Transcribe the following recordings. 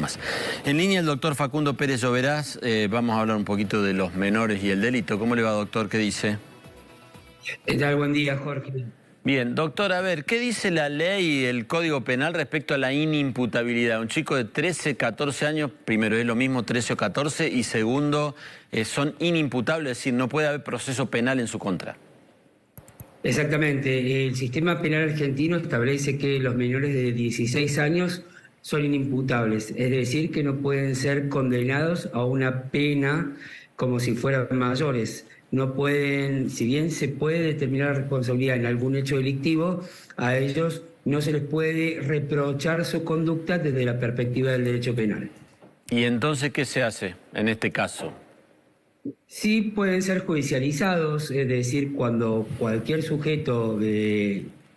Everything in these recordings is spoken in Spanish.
más. En línea el doctor Facundo Pérez Lloveras, vamos a hablar un poquito de los menores y el delito. ¿Cómo le va, doctor? ¿Qué dice? ¿Qué tal? Buen día, Jorge. Bien, doctor, a ver, ¿qué dice la ley y el Código Penal respecto a la inimputabilidad? Un chico de 13, 14 años, primero es lo mismo 13 o 14, y segundo, son inimputables, es decir, no puede haber proceso penal en su contra. Exactamente. El sistema penal argentino establece que los menores de 16 años son inimputables, es decir, que no pueden ser condenados a una pena como si fueran mayores. No pueden, si bien se puede determinar la responsabilidad en algún hecho delictivo, a ellos no se les puede reprochar su conducta desde la perspectiva del derecho penal. ¿Y entonces qué se hace en este caso? Sí pueden ser judicializados, es decir, cuando cualquier sujeto,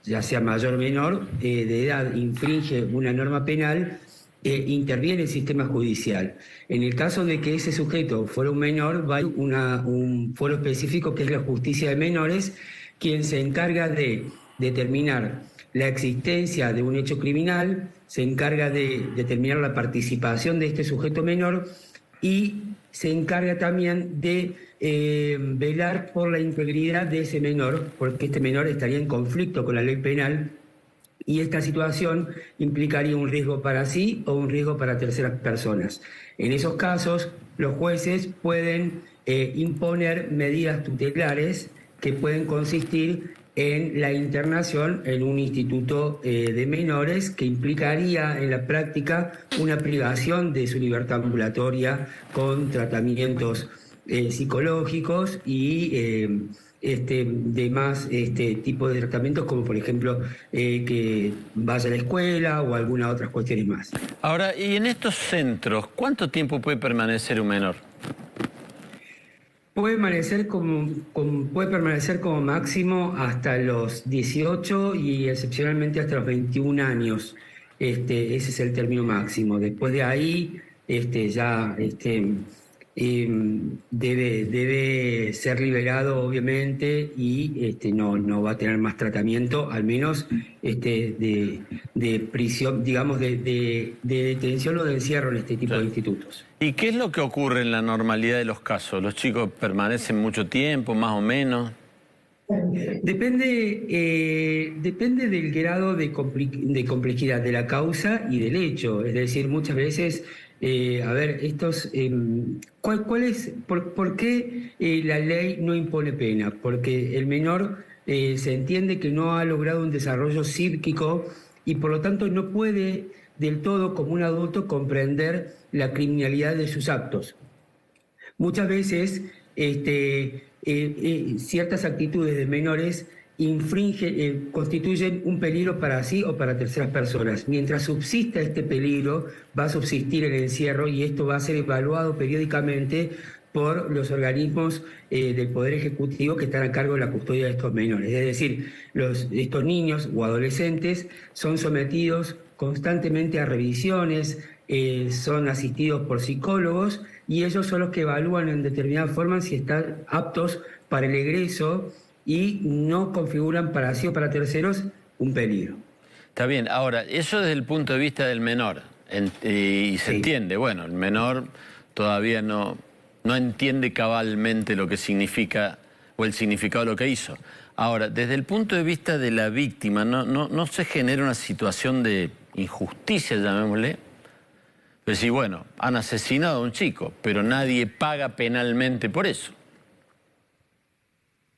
ya sea mayor o menor, de edad infringe una norma penal, interviene el sistema judicial. En el caso de que ese sujeto fuera un menor, va a un foro específico que es la justicia de menores, quien se encarga de determinar la existencia de un hecho criminal, se encarga de determinar la participación de este sujeto menor y se encarga también de velar por la integridad de ese menor, porque este menor estaría en conflicto con la ley penal y esta situación implicaría un riesgo para sí o un riesgo para terceras personas. En esos casos, los jueces pueden imponer medidas tutelares que pueden consistir en la internación en un instituto de menores que implicaría en la práctica una privación de su libertad ambulatoria con tratamientos psicológicos y demás tipo de tratamientos, como por ejemplo que vaya a la escuela o algunas otras cuestiones más. Ahora, y en estos centros, ¿cuánto tiempo puede permanecer un menor? Puede permanecer como máximo hasta los 18 y excepcionalmente hasta los 21 años. Ese es el término máximo. Después de ahí debe ser liberado, obviamente, y no va a tener más tratamiento, al menos de prisión, digamos, de detención o de encierro en este tipo de institutos. ¿Y qué es lo que ocurre en la normalidad de los casos? ¿Los chicos permanecen mucho tiempo, más o menos? Depende del grado de complejidad de la causa y del hecho. Es decir, muchas veces, ¿por qué la ley no impone pena? Porque el menor se entiende que no ha logrado un desarrollo psíquico y por lo tanto no puede del todo, como un adulto, comprender la criminalidad de sus actos. Muchas veces ciertas actitudes de menores constituyen un peligro para sí o para terceras personas. Mientras subsista este peligro, va a subsistir el encierro y esto va a ser evaluado periódicamente por los organismos del Poder Ejecutivo que están a cargo de la custodia de estos menores. Es decir, estos niños o adolescentes son sometidos constantemente a revisiones, son asistidos por psicólogos y ellos son los que evalúan en determinada forma si están aptos para el egreso y no configuran para sí o para terceros un peligro. Está bien, ahora, eso desde el punto de vista del menor, y se entiende, bueno, el menor todavía no entiende cabalmente lo que significa o el significado de lo que hizo. Ahora, desde el punto de vista de la víctima, ¿no se genera una situación de injusticia, llamémosle? Es decir, bueno, han asesinado a un chico, pero nadie paga penalmente por eso.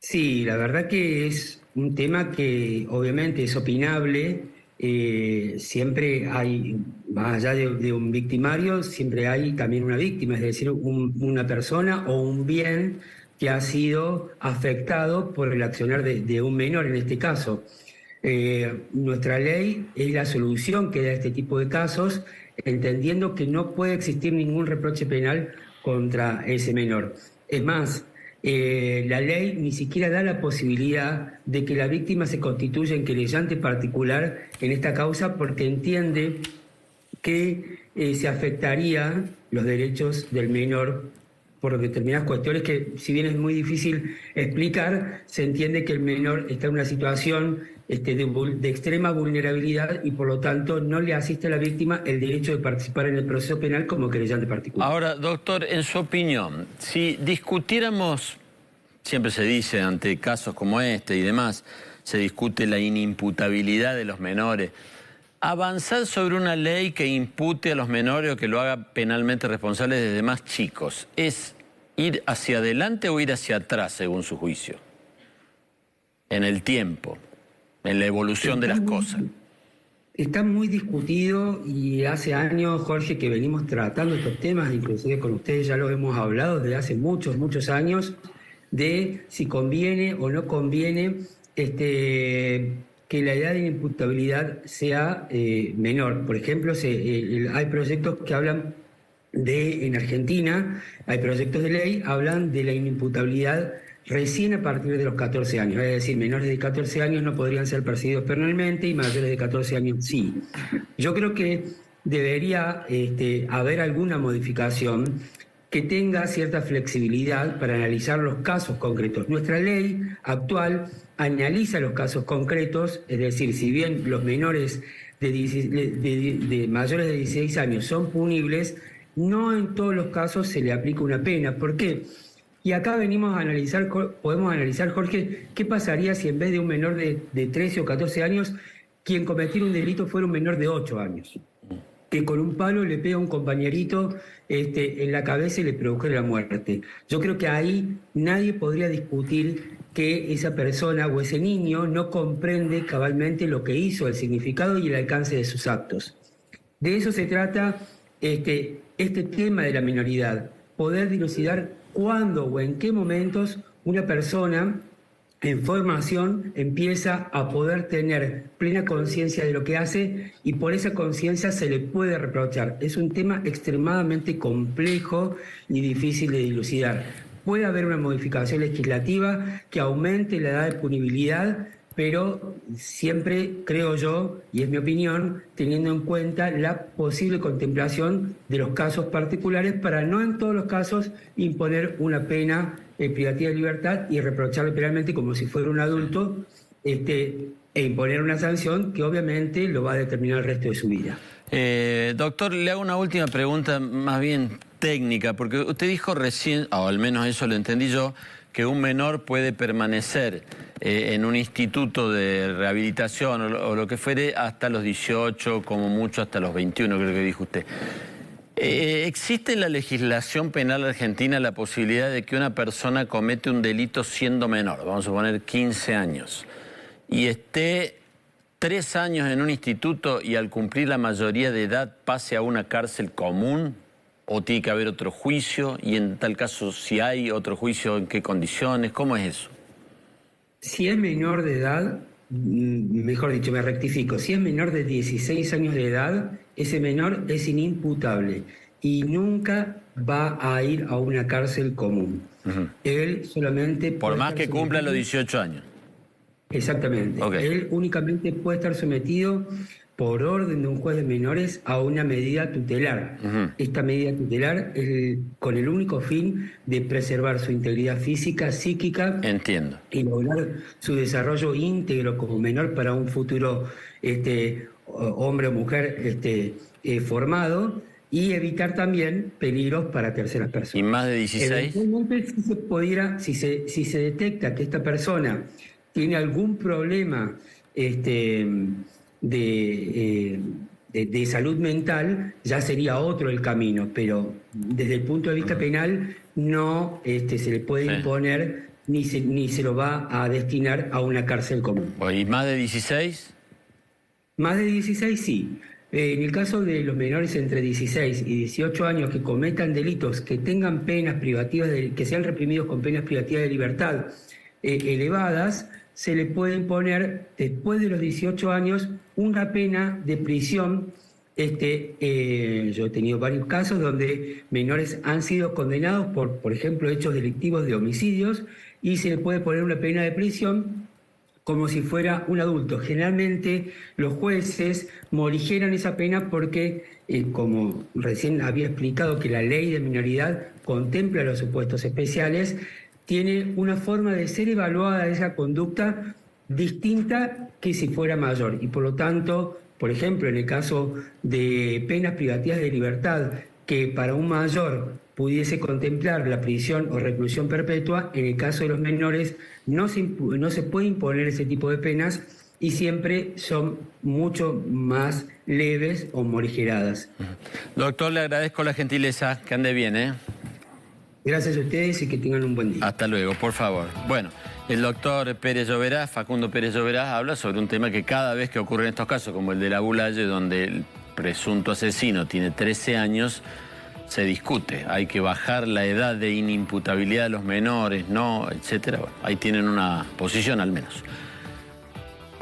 Sí, la verdad que es un tema que obviamente es opinable. Siempre hay, más allá de un victimario, siempre hay también una víctima, es decir, una persona o un bien que ha sido afectado por el accionar de un menor en este caso. Nuestra ley es la solución que da este tipo de casos, entendiendo que no puede existir ningún reproche penal contra ese menor. Es más, la ley ni siquiera da la posibilidad de que la víctima se constituya en querellante particular en esta causa porque entiende que se afectarían los derechos del menor por determinadas cuestiones que, si bien es muy difícil explicar, se entiende que el menor está en una situación de extrema vulnerabilidad y por lo tanto no le asiste a la víctima el derecho de participar en el proceso penal como querellante particular. Ahora, doctor, en su opinión, si discutiéramos, siempre se dice ante casos como este y demás, se discute la inimputabilidad de los menores, avanzar sobre una ley que impute a los menores o que lo haga penalmente responsables desde más chicos, ¿es ir hacia adelante o ir hacia atrás según su juicio? En el tiempo, en la evolución de las cosas. Está muy discutido y hace años, Jorge, que venimos tratando estos temas, inclusive con ustedes ya lo hemos hablado desde hace muchos, muchos años, de si conviene o no conviene que la edad de inimputabilidad sea menor. Por ejemplo, hay proyectos que hablan en Argentina, hay proyectos de ley, hablan de la inimputabilidad recién a partir de los 14 años, es decir, menores de 14 años no podrían ser perseguidos penalmente y mayores de 14 años sí. Yo creo que debería haber alguna modificación que tenga cierta flexibilidad para analizar los casos concretos. Nuestra ley actual analiza los casos concretos, es decir, si bien los menores de mayores de 16 años son punibles, no en todos los casos se le aplica una pena. ¿Por qué? Y acá podemos analizar, Jorge, qué pasaría si en vez de un menor de 13 o 14 años, quien cometiera un delito fuera un menor de 8 años, que con un palo le pega a un compañerito en la cabeza y le produjera la muerte. Yo creo que ahí nadie podría discutir que esa persona o ese niño no comprende cabalmente lo que hizo, el significado y el alcance de sus actos. De eso se trata este tema de la minoridad, poder dilucidar cuándo o en qué momentos una persona en formación empieza a poder tener plena conciencia de lo que hace y por esa conciencia se le puede reprochar. Es un tema extremadamente complejo y difícil de dilucidar. Puede haber una modificación legislativa que aumente la edad de punibilidad, pero siempre, creo yo, y es mi opinión, teniendo en cuenta la posible contemplación de los casos particulares para no en todos los casos imponer una pena privativa de libertad y reprocharle penalmente como si fuera un adulto e imponer una sanción que obviamente lo va a determinar el resto de su vida. Doctor, le hago una última pregunta más bien técnica, porque usted dijo recién, o al menos eso lo entendí yo, que un menor puede permanecer en un instituto de rehabilitación o lo que fuere hasta los 18, como mucho hasta los 21, creo que dijo usted. ¿Existe en la legislación penal argentina la posibilidad de que una persona comete un delito siendo menor, vamos a poner 15 años, y esté 3 años en un instituto y al cumplir la mayoría de edad pase a una cárcel común? ¿O tiene que haber otro juicio? Y en tal caso, si hay otro juicio, ¿en qué condiciones? ¿Cómo es eso? Si es menor de edad, mejor dicho, me rectifico, si es menor de 16 años de edad, ese menor es inimputable y nunca va a ir a una cárcel común. Él solamente... Por más que cumpla los 18 años. Exactamente. Okay. Él únicamente puede estar sometido por orden de un juez de menores a una medida tutelar. Esta medida tutelar es con el único fin de preservar su integridad física, psíquica. Entiendo. Y lograr su desarrollo íntegro como menor para un futuro hombre o mujer formado y evitar también peligros para terceras personas. ¿Y más de 16? Eventualmente, si se detecta que esta persona tiene algún problema de salud mental, ya sería otro el camino, pero desde el punto de vista penal no se le puede imponer ni se lo va a destinar a una cárcel común. ¿Y más de 16? Más de 16 sí. En el caso de los menores entre 16 y 18 años que cometan delitos que tengan penas privativas, que sean reprimidos con penas privativas de libertad elevadas, se le puede imponer después de los 18 años una pena de prisión. Yo he tenido varios casos donde menores han sido condenados por ejemplo, hechos delictivos de homicidios y se le puede poner una pena de prisión como si fuera un adulto. Generalmente los jueces morigeran esa pena porque, como recién había explicado que la ley de minoridad contempla los supuestos especiales, tiene una forma de ser evaluada esa conducta distinta que si fuera mayor. Y por lo tanto, por ejemplo, en el caso de penas privativas de libertad, que para un mayor pudiese contemplar la prisión o reclusión perpetua, en el caso de los menores no se puede imponer ese tipo de penas y siempre son mucho más leves o morigeradas. Doctor, le agradezco la gentileza, que ande bien, ¿eh? Gracias a ustedes y que tengan un buen día. Hasta luego, por favor. Bueno, el doctor Pérez Lloveras, Facundo Pérez Lloveras, habla sobre un tema que cada vez que ocurren estos casos, como el de la Bulaye, donde el presunto asesino tiene 13 años, se discute. Hay que bajar la edad de inimputabilidad de los menores, no, etcétera. Bueno, ahí tienen una posición al menos.